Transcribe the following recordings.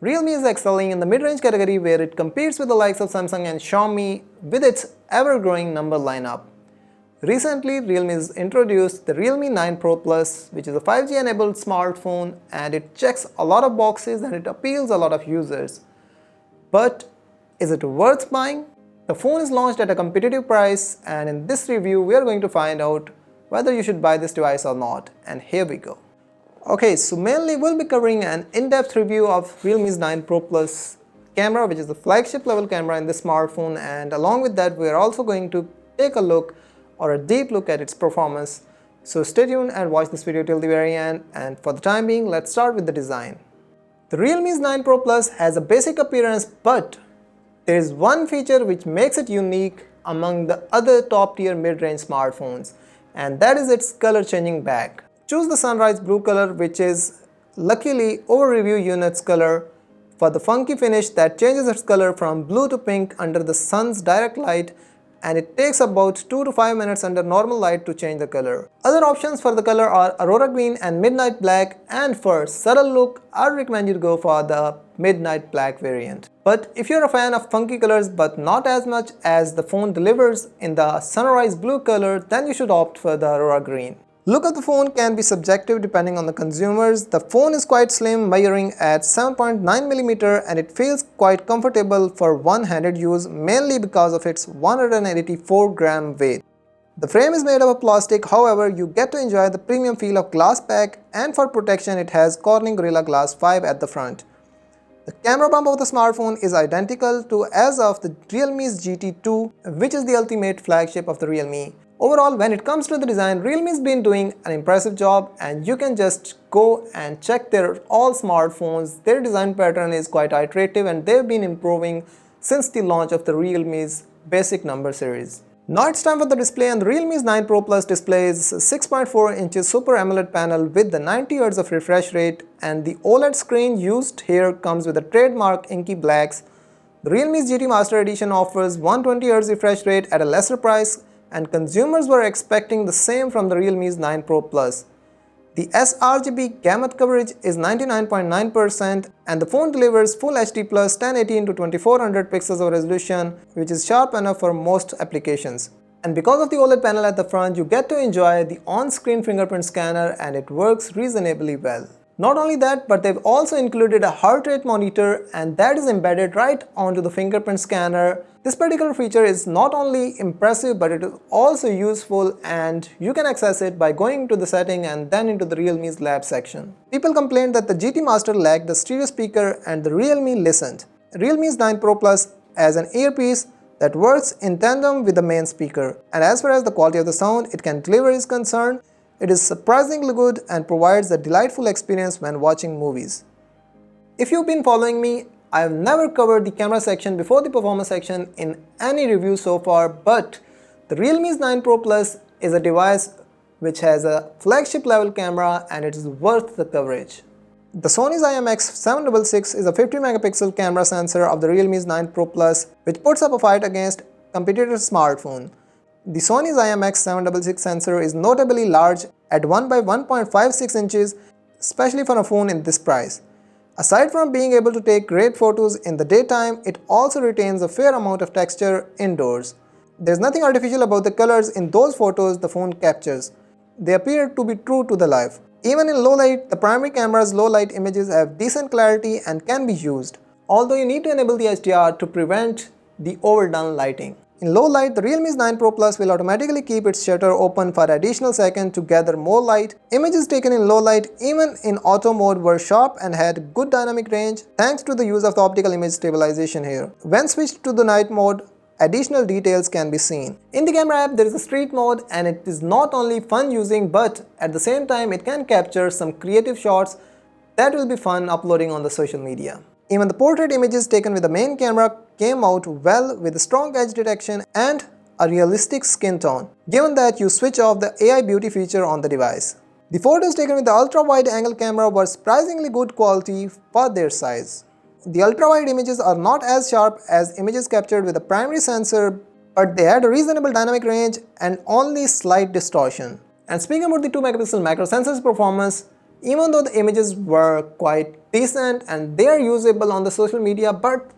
Realme is excelling in the mid-range category where it competes with the likes of Samsung and Xiaomi with its ever-growing number lineup. Recently, Realme has introduced the Realme 9 Pro Plus, which is a 5G enabled smartphone, and it checks a lot of boxes and it appeals a lot of users. But is it worth buying? The phone is launched at a competitive price, and in this review we are going to find out whether you should buy this device or not, and here we go. Okay, so mainly we'll be covering an in-depth review of Realme's 9 Pro Plus camera, which is the flagship level camera in this smartphone, and along with that we are also going to take a look or a deep look at its performance. So stay tuned and watch this video till the very end, and for the time being let's start with the design. The Realme's 9 Pro Plus has a basic appearance, but there is one feature which makes it unique among the other top tier mid-range smartphones, and that is its color changing back. Choose the sunrise blue color, which is luckily over review unit's color, for the funky finish that changes its color from blue to pink under the sun's direct light, and it takes about 2 to 5 minutes under normal light to change the color. Other options for the color are Aurora Green and Midnight Black, and for subtle look I recommend you to go for the Midnight Black variant. But if you're a fan of funky colors but not as much as the phone delivers in the sunrise blue color, then you should opt for the Aurora Green. Look of the phone can be subjective depending on the consumers. The phone is quite slim, measuring at 7.9mm, and it feels quite comfortable for one-handed use, mainly because of its 184-gram weight. The frame is made of plastic, however you get to enjoy the premium feel of glass pack, and for protection it has Corning Gorilla Glass 5 at the front. The camera bump of the smartphone is identical to as of the Realme's GT2, which is the ultimate flagship of the Realme. Overall, when it comes to the design, Realme's been doing an impressive job, and you can just go and check their all smartphones. Their design pattern is quite iterative and they've been improving since the launch of the Realme's basic number series. Now it's time for the display, and the Realme's 9 Pro Plus display is 6.4 inches Super AMOLED panel with the 90 Hz of refresh rate, and the OLED screen used here comes with the trademark inky blacks. The Realme's GT Master Edition offers 120 Hz refresh rate at a lesser price, and consumers were expecting the same from the Realme's 9 Pro Plus. The sRGB gamut coverage is 99.9%, and the phone delivers Full HD Plus 1080x2400 pixels of resolution, which is sharp enough for most applications. And because of the OLED panel at the front, you get to enjoy the on-screen fingerprint scanner, and it works reasonably well. Not only that, but they've also included a heart rate monitor, and that is embedded right onto the fingerprint scanner. This particular feature is not only impressive, but it is also useful, and you can access it by going to the setting and then into the Realme's lab section. People complained that the GT Master lacked the stereo speaker, and the Realme listened. Realme's 9 Pro Plus has an earpiece that works in tandem with the main speaker, and as far as the quality of the sound it can deliver is concerned, it is surprisingly good and provides a delightful experience when watching movies. If you've been following me, I have never covered the camera section before the performance section in any review so far, but the Realme's 9 Pro Plus is a device which has a flagship level camera, and it is worth the coverage. The Sony's IMX766 is a 50 megapixel camera sensor of the Realme's 9 Pro Plus, which puts up a fight against competitor smartphone. The Sony's IMX766 sensor is notably large at 1 by 1.56 inches, especially for a phone in this price. Aside from being able to take great photos in the daytime, it also retains a fair amount of texture indoors. There's nothing artificial about the colors in those photos the phone captures. They appear to be true to the life. Even in low light, the primary camera's low light images have decent clarity and can be used, although you need to enable the HDR to prevent the overdone lighting. In low light, the Realme's 9 Pro Plus will automatically keep its shutter open for additional second to gather more light. Images taken in low light, even in auto mode, were sharp and had good dynamic range thanks to the use of the optical image stabilization here. When switched to the night mode, additional details can be seen. In the camera app, there is a street mode, and it is not only fun using, but at the same time it can capture some creative shots that will be fun uploading on the social media. Even the portrait images taken with the main camera came out well with strong edge detection and a realistic skin tone, given that you switch off the AI beauty feature on the device. The photos taken with the ultra-wide angle camera were surprisingly good quality for their size. The ultra-wide images are not as sharp as images captured with the primary sensor, but they had a reasonable dynamic range and only slight distortion. And speaking about the 2 megapixel macro sensor's performance, Even though the images were quite decent and they are usable on the social media, but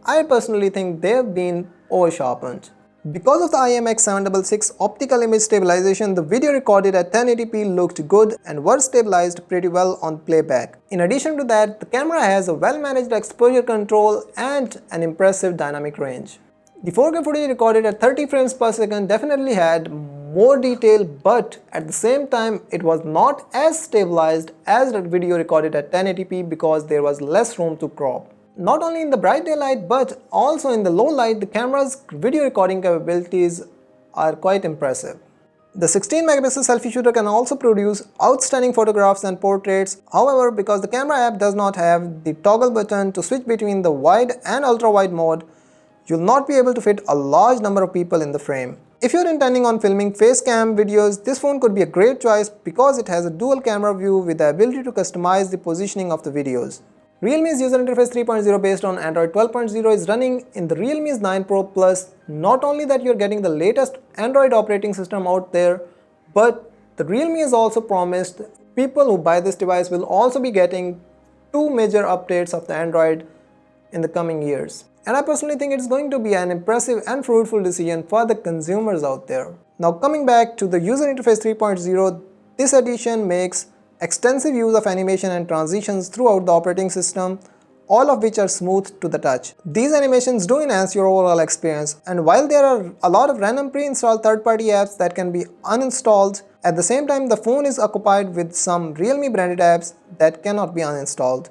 I personally think they've been over-sharpened. Because of the IMX766 optical image stabilization, the video recorded at 1080p looked good and was stabilized pretty well on playback. In addition to that, the camera has a well-managed exposure control and an impressive dynamic range. The 4K footage recorded at 30 frames per second definitely had more detail, but at the same time it was not as stabilized as the video recorded at 1080p because there was less room to crop. Not only in the bright daylight but also in the low light, the camera's video recording capabilities are quite impressive. The 16 megapixel selfie shooter can also produce outstanding photographs and portraits. However, because the camera app does not have the toggle button to switch between the wide and ultra wide mode, you'll not be able to fit a large number of people in the frame. If you're intending on filming face cam videos, this phone could be a great choice because it has a dual camera view with the ability to customize the positioning of the videos. Realme's user interface 3.0 based on Android 12.0 is running in the Realme's 9 Pro Plus. Not only that you're getting the latest Android operating system out there, but the Realme has also promised people who buy this device will also be getting 2 major updates of the Android in the coming years. And I personally think it's going to be an impressive and fruitful decision for the consumers out there. Now coming back to the user interface 3.0, this edition makes extensive use of animation and transitions throughout the operating system, all of which are smooth to the touch. These animations do enhance your overall experience, and while there are a lot of random pre-installed third-party apps that can be uninstalled, at the same time the phone is occupied with some Realme branded apps that cannot be uninstalled.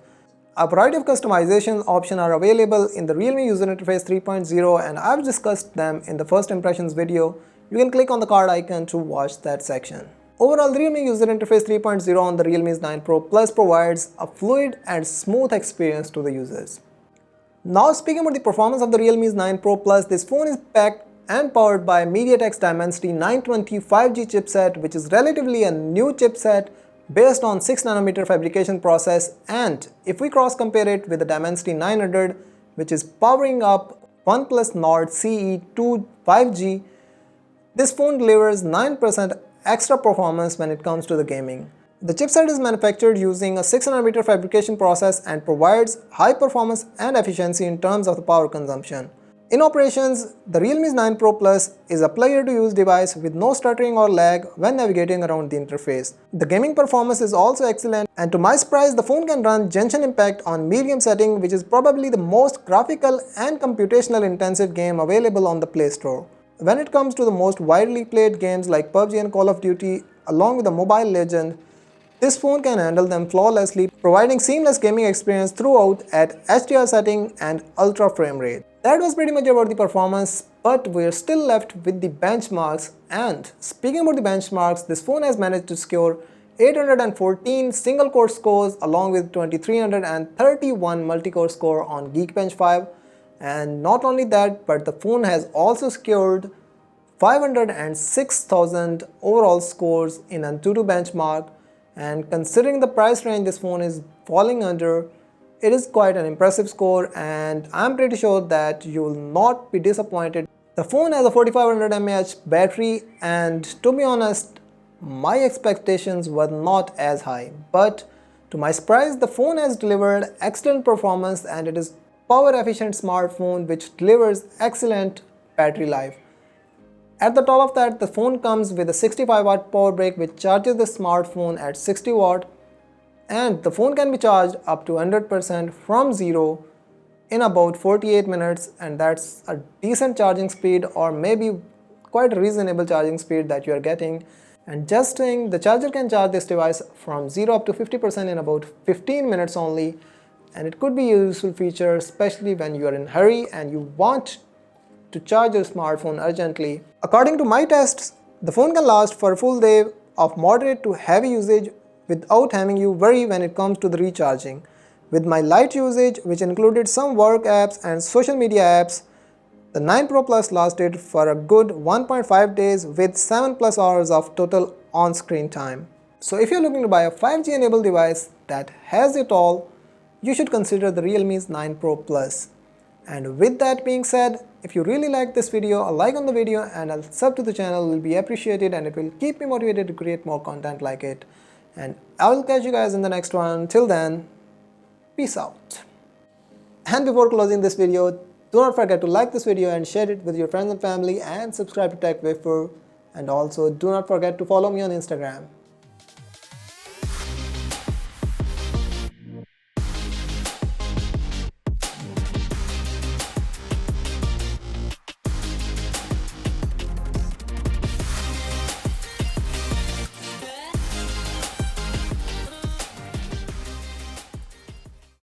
A variety of customization options are available in the Realme user interface 3.0 and I've discussed them in the first impressions video. You can click on the card icon to watch that section. Overall, the Realme user interface 3.0 on the Realme's 9 Pro Plus provides a fluid and smooth experience to the users. Now speaking about the performance of the Realme's 9 Pro Plus, this phone is packed and powered by MediaTek's Dimensity 920 5G chipset, which is relatively a new chipset based on 6nm fabrication process, and if we cross compare it with the Dimensity 900, which is powering up OnePlus Nord CE 2 5G, this phone delivers 9% extra performance when it comes to the gaming. The chipset is manufactured using a 6nm fabrication process and provides high performance and efficiency in terms of the power consumption. In operations, the Realme's 9 Pro Plus is a player-to-use device with no stuttering or lag when navigating around the interface. The gaming performance is also excellent, and to my surprise, the phone can run Genshin Impact on medium setting, which is probably the most graphical and computational intensive game available on the Play Store. When it comes to the most widely played games like PUBG and Call of Duty, along with the Mobile Legend, this phone can handle them flawlessly, providing seamless gaming experience throughout at HDR setting and ultra frame rate. That was pretty much about the performance, but we're still left with the benchmarks, and speaking about the benchmarks, this phone has managed to score 814 single-core scores along with 2331 multi-core score on Geekbench 5. And not only that, but the phone has also scored 506,000 overall scores in Antutu benchmark, and considering the price range this phone is falling under, it is quite an impressive score, and I'm pretty sure that you will not be disappointed. The phone has a 4500 mAh battery, and to be honest, my expectations were not as high, but to my surprise, the phone has delivered excellent performance and it is power efficient smartphone which delivers excellent battery life. At the top of that, the phone comes with a 65-watt power brick which charges the smartphone at 60 watt, and the phone can be charged up to 100% from zero in about 48 minutes, and that's a decent charging speed, or maybe quite a reasonable charging speed that you are getting. And just saying, the charger can charge this device from 0 up to 50% in about 15 minutes only, and it could be a useful feature especially when you are in a hurry and you want to charge your smartphone urgently. According to my tests, the phone can last for a full day of moderate to heavy usage without having you worry when it comes to the recharging. With my light usage, which included some work apps and social media apps, the 9 Pro Plus lasted for a good 1.5 days with 7+ hours of total on-screen time. So if you're looking to buy a 5G enabled device that has it all, you should consider the Realme's 9 Pro Plus. And with that being said, if you really like this video, a like on the video and a sub to the channel will be appreciated, and it will keep me motivated to create more content like it. and I will catch you guys in the next one. Till then, peace out. And before closing this video, do not forget to like this video and share it with your friends and family, and subscribe to TechWafer, and also do not forget to follow me on Instagram.